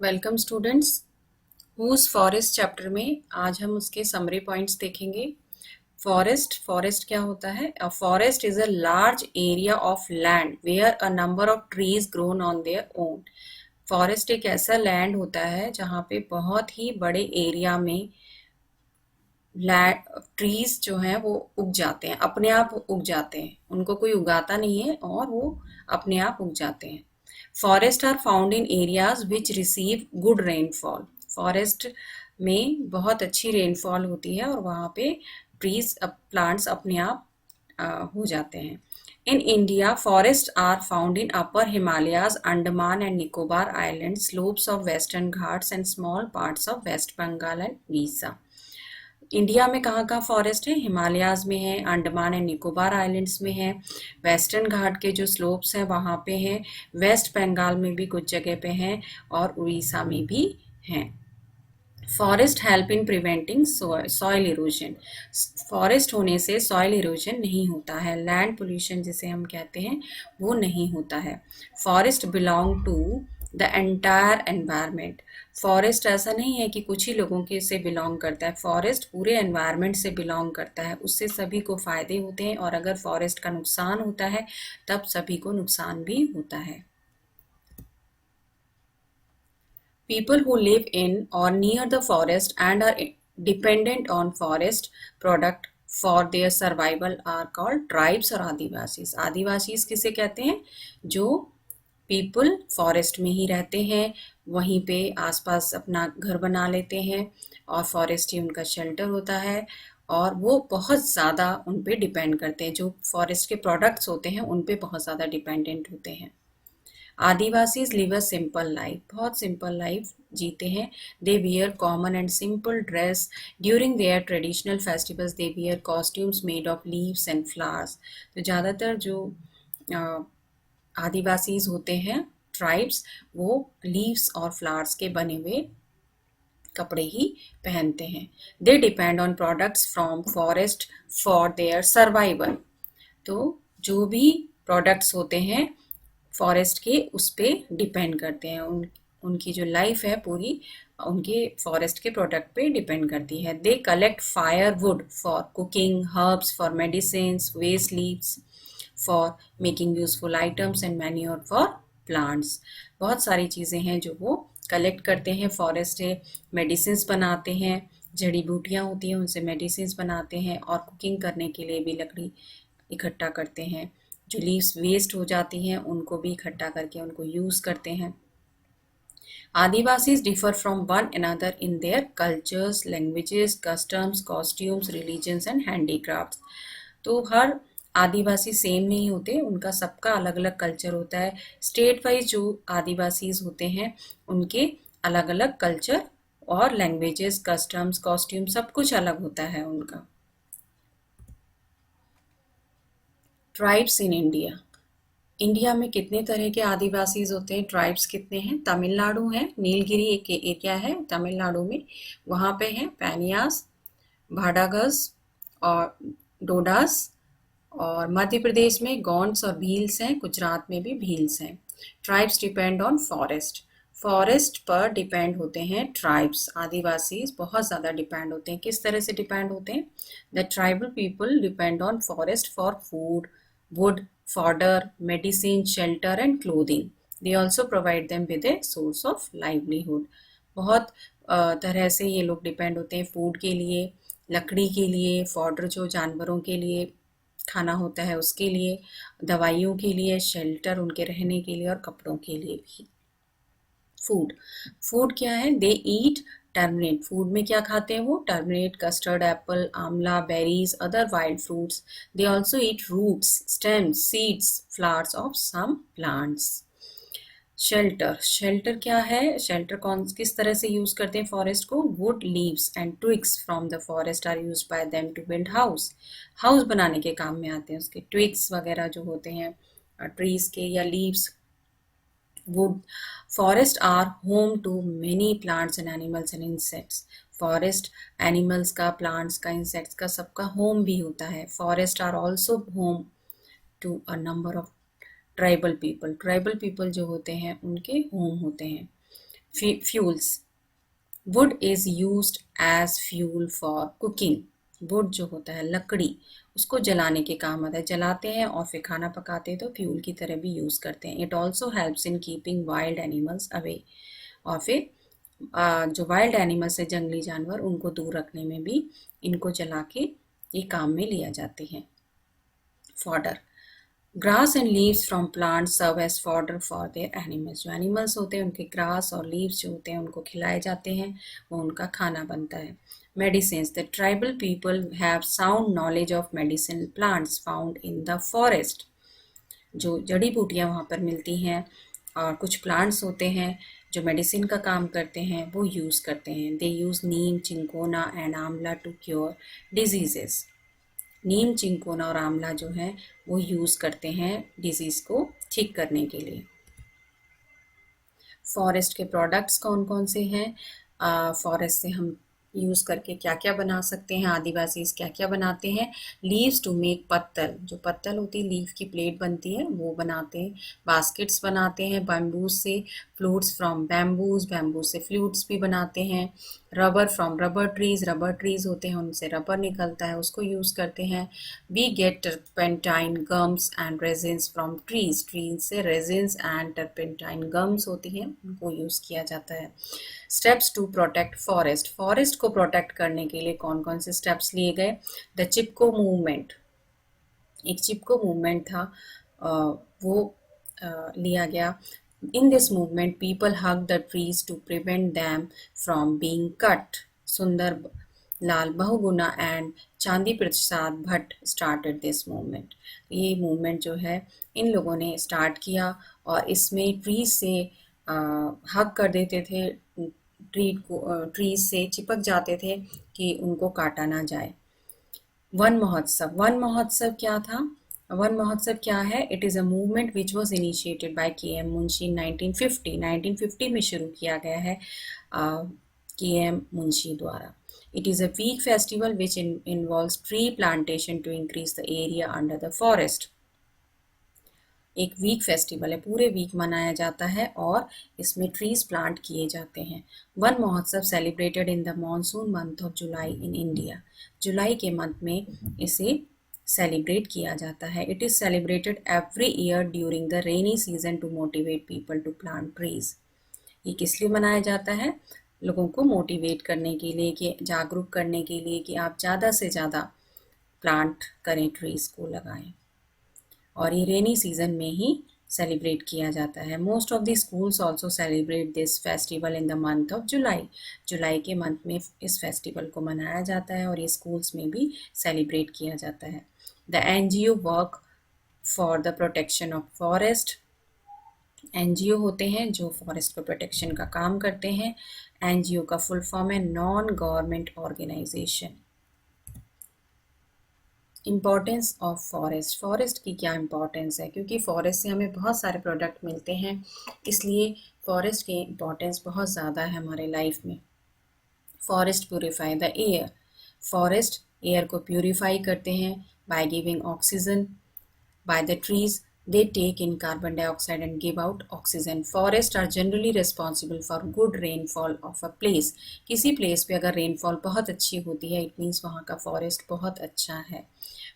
Welcome students. Whose forest chapter में आज हम उसके समरी पॉइंट्स देखेंगे। फॉरेस्ट क्या होता है? A forest is a large area of land where a number of trees grown on their own. Forest एक ऐसा लैंड होता है जहाँ पे बहुत ही बड़े एरिया में ट्रीज जो हैं वो उग जाते हैं, अपने आप उग जाते हैं, उनको कोई उगाता नहीं है और वो अपने आप उग जाते हैं। Forest are found in areas which receive good rainfall. Forest में बहुत अच्छी रेनफॉल होती है और वहाँ पे ट्रीज प्लांट्स अपने आप हो जाते हैं। In India forest are found in upper Himalayas, Andaman and Nicobar island, slopes of Western Ghats and small parts of West Bengal and Orissa. India में कहाँ कहाँ फॉरेस्ट है? हिमालयाज में है, अंडमान एंड निकोबार आइलैंड्स में है, वेस्टर्न घाट के जो स्लोप्स हैं वहाँ पे है, वेस्ट बंगाल में भी कुछ जगह पे हैं और उड़ीसा में भी हैं। Forest help in preventing soil erosion. Forest होने से सॉइल इरोजन नहीं होता है, लैंड पोल्यूशन जिसे हम कहते हैं वो नहीं होता है। Forest belong to the entire environment. Forest ऐसा नहीं है कि कुछ ही लोगों के से बिलोंग करता है, फॉरेस्ट पूरे एनवायरमेंट से बिलोंग करता है, उससे सभी को फायदे होते हैं और अगर फॉरेस्ट का नुकसान होता है तब सभी को नुकसान भी होता है। People who live in or near the forest and are dependent on forest product for their survival are called tribes और आदिवासीज। आदिवासीज किसे कहते हैं? जो पीपल फॉरेस्ट में ही रहते हैं, वहीं पे आसपास अपना घर बना लेते हैं और फॉरेस्ट ही उनका शेल्टर होता है और वो बहुत ज़्यादा उन पे डिपेंड करते हैं, जो फॉरेस्ट के प्रोडक्ट्स होते हैं उन पे बहुत ज़्यादा डिपेंडेंट होते हैं। Adivasis live a simple life, बहुत सिंपल लाइफ जीते हैं। They wear common and simple dress during their traditional festivals. They wear costumes made of leaves and flowers. तो ज़्यादातर जो आदिवासीज होते हैं, ट्राइब्स, वो लीव्स और फ्लावर्स के बने हुए कपड़े ही पहनते हैं। They depend on products from forest for their survival. तो जो भी प्रोडक्ट्स होते हैं फॉरेस्ट के उस पे डिपेंड करते हैं, उनकी जो लाइफ है पूरी उनके फॉरेस्ट के प्रोडक्ट पे डिपेंड करती है। They collect fire wood for cooking, herbs for medicine, waste leaves for making useful items and manure for plants. बहुत सारी चीज़ें हैं जो वो कलेक्ट करते हैं फॉरेस्ट से। मेडिसिन बनाते हैं, जड़ी बूटियाँ होती हैं उनसे मेडिसिन बनाते हैं और कुकिंग करने के लिए भी लकड़ी इकट्ठा करते हैं। जो लीव्स वेस्ट हो जाती हैं उनको भी इकट्ठा करके उनको यूज़ करते हैं। Adivasis differ from one another in their cultures, languages, customs, costumes, religions and handicrafts. तो हर आदिवासी सेम नहीं होते, उनका सबका अलग अलग कल्चर होता है। स्टेट वाइज जो आदिवासीज होते हैं उनके अलग अलग कल्चर और लैंग्वेजेस, कस्टम्स, कॉस्ट्यूम सब कुछ अलग होता है उनका। Tribes in India. इंडिया में कितने तरह के आदिवासीज होते हैं, ट्राइब्स कितने हैं? तमिलनाडु है, नीलगिरी एक एरिया है तमिलनाडु में, वहाँ पे हैं पैनियास, भाडागस और डोडास। और मध्य प्रदेश में गौंड्स और भील्स हैं, गुजरात में भी भील्स हैं। Tribes depend on forest. Forest पर डिपेंड होते हैं ट्राइब्स, आदिवासीज बहुत ज़्यादा डिपेंड होते हैं। किस तरह से डिपेंड होते हैं? The tribal people depend on forest for food, wood, fodder, medicine, shelter and clothing. They also provide them with a source of livelihood. बहुत तरह से ये लोग डिपेंड होते हैं, फूड के लिए, लकड़ी के लिए, फॉडर जो जानवरों के लिए खाना होता है उसके लिए, दवाइयों के लिए, शेल्टर उनके रहने के लिए और कपड़ों के लिए भी। फूड, फूड क्या है? दे ईट टर्मरिक। फूड में क्या खाते हैं वो? Turmeric, custard apple, amla, berries, other wild fruits. They also eat roots, stems, seeds, flowers of some plants. Shelter, shelter क्या है? शेल्टर कौन किस तरह से यूज करते हैं फॉरेस्ट को? Wood, leaves and twigs from the forest are used by them to build house. House बनाने के काम में आते हैं उसके ट्विग्स वगैरह जो होते हैं ट्रीज के, या leaves, wood. Forests are home to many plants and animals and insects. Forest animals का, प्लांट्स का, इंसेक्ट्स का सबका होम भी होता है। Forest are also home to a number of tribal people. Tribal people जो होते हैं उनके होम होते हैं। Fuels, wood is used as fuel for cooking. Wood जो होता है लकड़ी, उसको जलाने के काम आता है, जलाते हैं और फिर खाना पकाते हैं तो फ्यूल की तरह भी यूज़ करते हैं। It also helps in keeping wild animals away, और फिर जो वाइल्ड एनिमल्स है जंगली जानवर, उनको दूर रखने में भी इनको जला के ये काम में लिया जाते हैं। Fodder, grass and leaves from plants serve as fodder for their animals. जो एनिमल्स होते हैं उनके ग्रास और लीव्स जो होते हैं उनको खिलाए जाते हैं, वो उनका खाना बनता है। Medicines, the tribal people have sound knowledge of medicine plants found in the forest. जो जड़ी बूटियाँ वहाँ पर मिलती हैं और कुछ प्लांट्स होते हैं जो मेडिसिन का काम करते हैं, वो यूज़ करते हैं। दे यूज़ नीम, चिंकोना एंड आंवला टू क्योर डिजीजेस। नीम, चिंकोना और आंवला जो है वो यूज़ करते हैं डिजीज़ को ठीक करने के लिए। फॉरेस्ट के प्रोडक्ट्स कौन कौन से हैं? फॉरेस्ट से हम यूज़ करके क्या क्या बना सकते हैं, आदिवासी क्या क्या बनाते हैं? लीव्स टू मेक पत्तल, जो पत्तल होती है लीफ की प्लेट बनती है वो बनाते हैं। बास्केट्स बनाते हैं बैम्बूज से। फ्लूट्स फ्रॉम बैम्बूज, बैम्बूज से फ्लूट्स भी बनाते हैं। रबर फ्रॉम रबर ट्रीज होते हैं उनसे रबर निकलता है, उसको यूज़ करते हैं। We get turpentine gums and resins from trees, trees से रेजिन्स एंड टर्पेंटाइन गम्स होती हैं, उनको यूज़ किया जाता है। Steps to protect forest, forest को प्रोटेक्ट करने के लिए कौन कौन से स्टेप्स लिए गए? द चिपको मूवमेंट, एक चिपको मूवमेंट था, वो लिया गया। In this movement people hug the trees to prevent them from being cut. Sundar Lal Bahuguna and Chandi Prasad Bhatt started this movement. ये मूवमेंट जो है इन लोगों ने स्टार्ट किया और इसमें ट्रीज से हग कर देते थे, ट्रीज से चिपक जाते थे कि उनको काटा ना जाए। वन महोत्सव, वन महोत्सव क्या था? वन महोत्सव क्या है? It is a movement which was initiated by K M. Munshi 1950 में शुरू किया गया है के.एम. मुंशी द्वारा। It is a week festival which involves tree plantation to increase the area under the forest. एक वीक फेस्टिवल है, पूरे वीक मनाया जाता है और इसमें ट्रीज प्लांट किए जाते हैं। Van Mahotsav celebrated in the monsoon month of July in India. July के मंथ में इसे सेलिब्रेट किया जाता है। It is celebrated every year during the rainy season to motivate people to plant trees. ये किस लिए मनाया जाता है? लोगों को मोटिवेट करने के लिए, कि जागरूक करने के लिए कि आप ज़्यादा से ज़्यादा प्लांट करें, ट्रीज को लगाएं। और ये रेनी सीजन में ही सेलिब्रेट किया जाता है। Most of the schools also celebrate this festival in the month of July. July के मंथ में इस फेस्टिवल को मनाया जाता है और ये स्कूल्स में भी सेलिब्रेट किया जाता है। The NGO work for the protection of forest. NGO होते हैं जो फॉरेस्ट को प्रोटेक्शन का काम करते हैं। एनजीओ का फुल फॉर्म है non government organisation. Importance of forest, forest की क्या इम्पॉर्टेंस है? क्योंकि फॉरेस्ट से हमें बहुत सारे प्रोडक्ट मिलते हैं, इसलिए फॉरेस्ट की इम्पॉर्टेंस बहुत ज़्यादा है हमारे लाइफ में। Forest purify the air, forest air को प्यूरिफाई करते हैं by giving oxygen. By the trees they take in carbon dioxide and give out oxygen. Forests are generally responsible for good rainfall of a place. किसी place पे अगर rainfall बहुत अच्छी होती है, इट मीन्स वहाँ का फॉरेस्ट बहुत अच्छा है।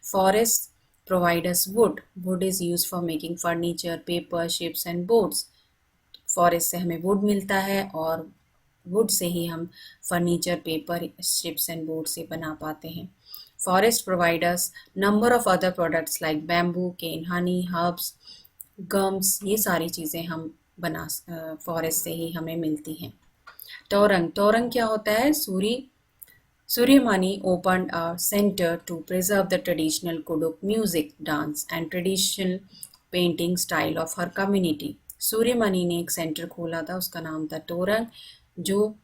Forest provide us wood. Wood is used for making furniture, paper, ships and boats. Forest से हमें वुड मिलता है और वुड से ही हम furniture, paper, ships and boat से बना पाते हैं। Forest provide us number of other products like bamboo, cane, honey, herbs, gums, ये सारी चीज़ें हम बना फॉरेस्ट से ही हमें मिलती हैं। तोरंग, तोरंग क्या होता है? Suryamani opened a center to preserve the traditional Kuduk music, dance and traditional painting style of her community. Suryamani ने एक सेंटर खोला था, उसका नाम था तोरंग, जो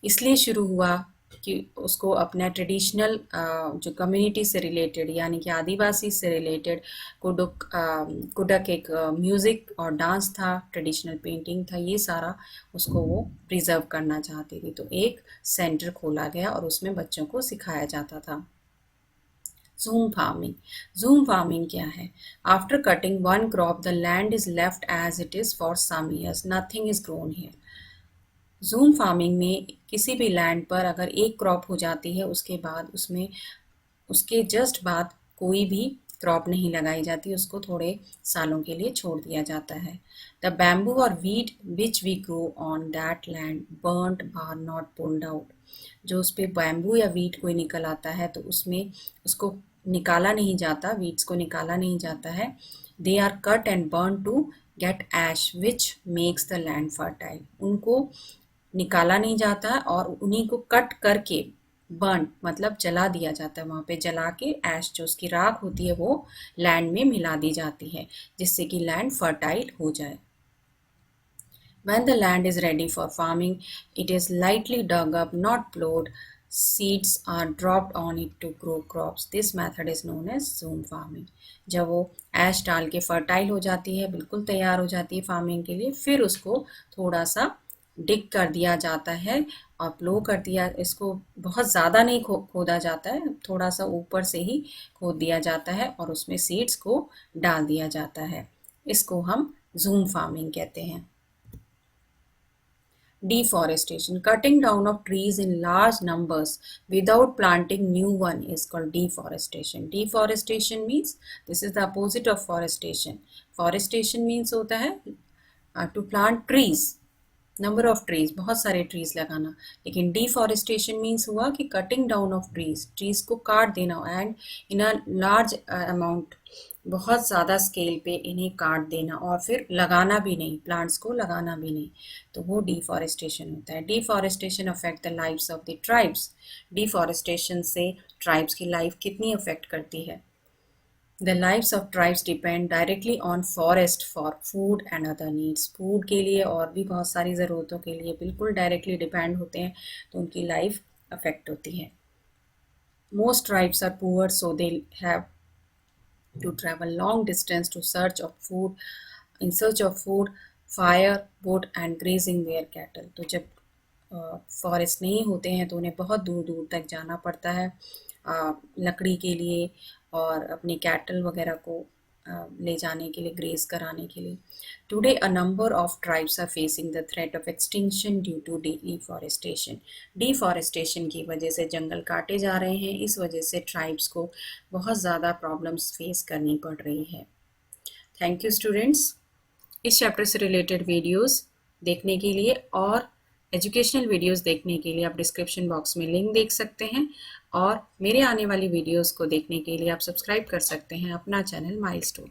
इसलिए शुरू हुआ कि उसको अपना ट्रेडिशनल जो कम्युनिटी से रिलेटेड यानी कि आदिवासी से रिलेटेड कुडक एक म्यूज़िक और डांस था, ट्रेडिशनल पेंटिंग था, ये सारा उसको वो प्रिजर्व करना चाहती थी। तो एक सेंटर खोला गया और उसमें बच्चों को सिखाया जाता था। जूम फार्मिंग, जूम फार्मिंग क्या है? After cutting one crop the land is left as it is for some years, nothing is grown here. Jhum farming में किसी भी लैंड पर अगर एक क्रॉप हो जाती है उसके बाद उसमें उसके जस्ट बाद कोई भी क्रॉप नहीं लगाई जाती, उसको थोड़े सालों के लिए छोड़ दिया जाता है। द बैम्बू और wheat which we grow on that land burned are not pulled out. जो उस पे बैम्बू या वीट कोई निकल आता है तो उसमें उसको निकाला नहीं जाता, वीट्स को निकाला नहीं जाता है। They are cut and burn to get ash which makes the land fertile. उनको निकाला नहीं जाता और उन्हीं को कट करके बर्न मतलब जला दिया जाता है, वहाँ पे जला के ऐश जो उसकी राख होती है वो लैंड में मिला दी जाती है, जिससे कि लैंड फर्टाइल हो जाए। When the land is ready for farming, it is lightly dug up, not plowed. Seeds are dropped on it to grow crops. This method is known as zoom farming. जब वो ऐश डाल के fertile हो जाती है, बिल्कुल तैयार हो जाती है फार्मिंग के लिए, फिर उसको थोड़ा सा डिग कर दिया जाता है और प्लो कर दिया, इसको बहुत ज़्यादा नहीं खोदा जाता है, थोड़ा सा ऊपर से ही खोद दिया जाता है और उसमें सीड्स को डाल दिया जाता है। इसको हम जूम फार्मिंग कहते हैं। Deforestation. Cutting down of trees in large numbers without planting new one is called deforestation. Deforestation means this is the opposite of forestation. Forestation means होता है to plant trees, number of trees, बहुत सारे trees लगाना। लेकिन deforestation means हुआ कि cutting down of trees, trees को काट देना and in a large amount, बहुत ज़्यादा स्केल पे इन्हें काट देना और फिर लगाना भी नहीं, प्लांट्स को लगाना भी नहीं, तो वो डिफॉरेस्टेशन होता है। Deforestation affect the lives of the tribes. Deforestation से ट्राइब्स की लाइफ कितनी अफेक्ट करती है? The lives of tribes depend directly on forest for food and other needs. Food के लिए और भी बहुत सारी ज़रूरतों के लिए बिल्कुल डायरेक्टली डिपेंड होते हैं, तो उनकी लाइफ अफेक्ट होती है। Most tribes are poor, so they have to travel long distance to search of food, in search of food, fire, wood and grazing their cattle. तो जब फॉरेस्ट नहीं होते हैं तो उन्हें बहुत दूर दूर तक जाना पड़ता है लकड़ी के लिए और अपने कैटल वगैरह को ले जाने के लिए, ग्रेज कराने के लिए। Today a number of tribes are facing the threat of extinction due to deforestation. Deforestation की वजह से जंगल काटे जा रहे हैं, इस वजह से ट्राइब्स को बहुत ज़्यादा प्रॉब्लम्स फेस करनी पड़ रही है। Thank you students. इस चैप्टर से रिलेटेड वीडियोस देखने के लिए और एजुकेशनल वीडियोस देखने के लिए आप डिस्क्रिप्शन बॉक्स में लिंक देख सकते हैं और मेरे आने वाली वीडियोस को देखने के लिए आप सब्सक्राइब कर सकते हैं अपना चैनल माइलस्टोन।